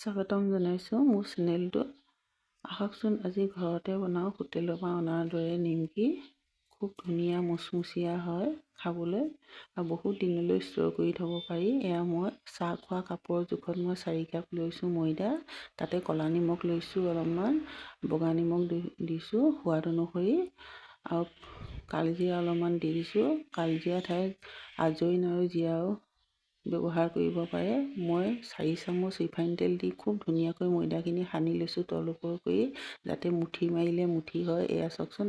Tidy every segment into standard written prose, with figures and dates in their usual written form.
স্বাগতম জনাইছোঁ মোৰ চেনেলটো। আহকচোন আজি ঘৰতে বনাওঁ হোটেলৰ পৰা অনাৰ দৰে নিমকি। খুব ধুনীয়া মুচমুচীয়া হয় খাবলৈ আৰু বহুত দিনলৈ ষ্ট'ৰ কৰি থ'ব পাৰি। এয়া মই চাহ খোৱা কাপৰ জোখত মই 4 কাপ লৈছোঁ ময়দা, তাতে ক'লা নিমখ লৈছোঁ, অলপমান বগা নিমখ দিছোঁ সোৱাদ অনুসৰি, আৰু কালজিৰা অলপমান দি দিছোঁ। কালজিৰা ঠাইত আজৈন আৰু জিৰাও ব্যৱহাৰ কৰিব পাৰে। মই 4 চামুচ ৰিফাইন তেল দি খুব ধুনীয়াকৈ ময়দাখিনি সানি লৈছোঁ তল ওপৰ কৰি, যাতে মুঠি মাৰিলে মুঠি হয়। এয়া চাওকচোন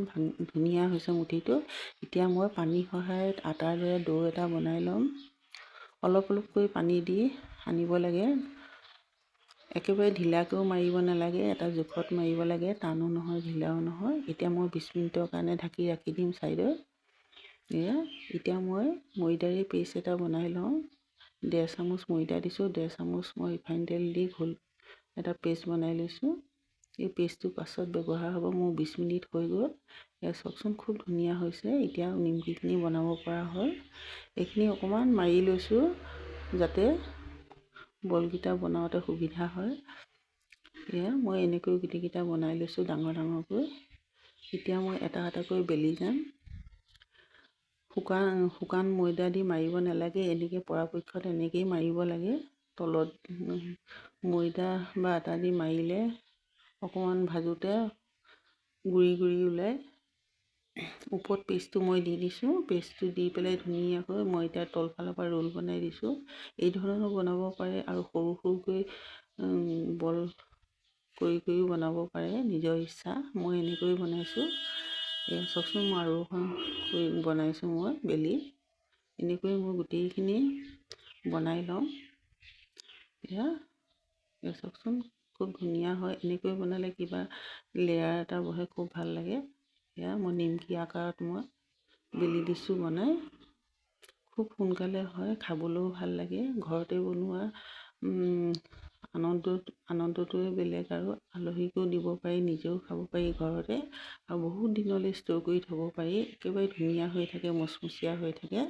ধুনীয়া হৈছে মুঠিটো। এতিয়া মই পানীৰ সহায়ত আটাৰ দৰে ডো এটা বনাই ল'ম। অলপ অলপকৈ পানী দি সানিব লাগে, একেবাৰে ঢিলাকৈও মাৰিব নালাগে, এটা জোখত মাৰিব লাগে, টানো নহয় ঢিলাও নহয়। এতিয়া মই 20 মিনিটৰ কাৰণে ঢাকি ৰাখি দিম ছাইডত। এতিয়া মই ময়দাৰে পেষ্ট এটা বনাই লওঁ। 1.5 চামুচ ময়দা দিছোঁ, 1.5 চামুচ মই ৰিফাইন তেল দি ঘোল এটা পেষ্ট বনাই লৈছোঁ। এই পেষ্টটো পাছত ব্যৱহাৰ হ'ব। মোৰ 20 মিনিট হৈ গ'ল। এয়া চাওকচোন খুব ধুনীয়া হৈছে। এতিয়া নিমকিখিনি বনাব পৰা হ'ল। এইখিনি অকণমান মাৰি লৈছোঁ যাতে বলকেইটা বনাওঁতে সুবিধা হয়। এয়া মই এনেকৈ গোটেইকেইটা বনাই লৈছোঁ ডাঙৰ ডাঙৰকৈ। এতিয়া মই এটা এটাকৈ বেলি যাম। শুকান ময়দা দি মাৰিব নালাগে, এনেকৈ পৰাপক্ষত এনেকৈয়ে মাৰিব লাগে। তলত ময়দা বা আটা দি মাৰিলে অকণমান ভাজোঁতে গুৰি গুৰি ওলায়। ওপৰত পেষ্টটো মই দি দিছোঁ। পেষ্টটো দি পেলাই ধুনীয়াকৈ মই এতিয়া তলফালৰ পৰা ৰোল বনাই দিছোঁ। এই ধৰণেও বনাব পাৰে আৰু সৰু সৰুকৈ বল কৰিও বনাব পাৰে, নিজৰ ইচ্ছা। মই এনেকৈ বনাইছোঁ। এয়া চাওকচোন মই আৰু এখন বনাইছোঁ মই বেলি। এনেকৈ মই গোটেইখিনি বনাই লওঁ। এয়া চাওকচোন খুব ধুনীয়া হয়। এনেকৈ বনালে কিবা লেয়াৰ এটা বহে, খুব ভাল লাগে। এয়া মই নিমকি আকাৰত মই বেলি দিছোঁ বনাই। খুব সোনকালে হয়, খাবলৈও ভাল লাগে। ঘৰতে বনোৱা আনন্দটোৱে বেলেগ, আৰু আলহীকো দিব পাৰি, নিজেও খাব পাৰি ঘৰতে, আৰু বহুত দিনলৈ ষ্ট'ৰ কৰি থ'ব পাৰি। একেবাৰে ধুনীয়া হৈ থাকে, মচমচীয়া হৈ থাকে।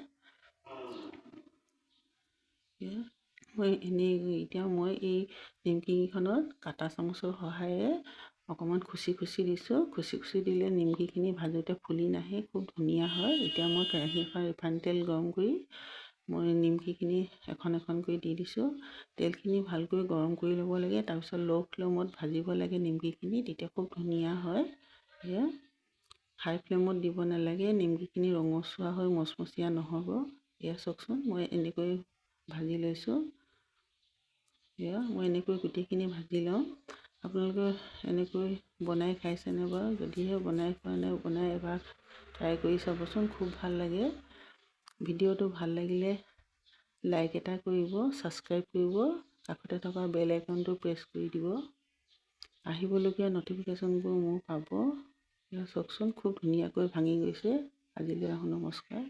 এতিয়া মই এই নিমকিখনত কাটা চামুচৰ সহায়েৰে অকণমান খুচি দিছোঁ। খুচি দিলে নিমকিখিনি ভাজোঁতে ফুলি নাহে, খুব ধুনীয়া হয়। এতিয়া মই কেৰাহী এখন ৰিফাইন তেল গৰম কৰি মই নিমকিখিনি এখন এখনকৈ দি দিছোঁ। তেলখিনি ভালকৈ গৰম কৰি ল'ব লাগে, তাৰপিছত ল' ফ্লেমত ভাজিব লাগে নিমকিখিনি, তেতিয়া খুব ধুনীয়া হয়। এয়া হাই ফ্লেমত দিব নালাগে, নিমকিখিনি ৰঙচুৱা হৈ মচমচীয়া নহ'ব। এয়া চাওকচোন মই এনেকৈ ভাজি লৈছোঁ। এয়া মই এনেকৈ গোটেইখিনি ভাজি লওঁ। আপোনালোকে এনেকৈ বনাই খাইছেনে বাৰু? যদিহে বনাই খোৱা নাই, বনাই এবাৰ ট্ৰাই কৰি চাবচোন, খুব ভাল লাগে। ভিডিঅ'টো ভাল লাগিলে লাইক এটা কৰিব, ছাবস্ক্ৰাইব কৰিব, কাষতে থকা বেল আইকনটো প্ৰেছ কৰি দিব। আহিবলগীয়া ন'টিফিকেশ্যনবোৰ মোৰ পাব। এয়া চাওকচোন খুব ধুনীয়াকৈ ভাঙি গৈছে। আজিলৈ আহোঁ, নমস্কাৰ।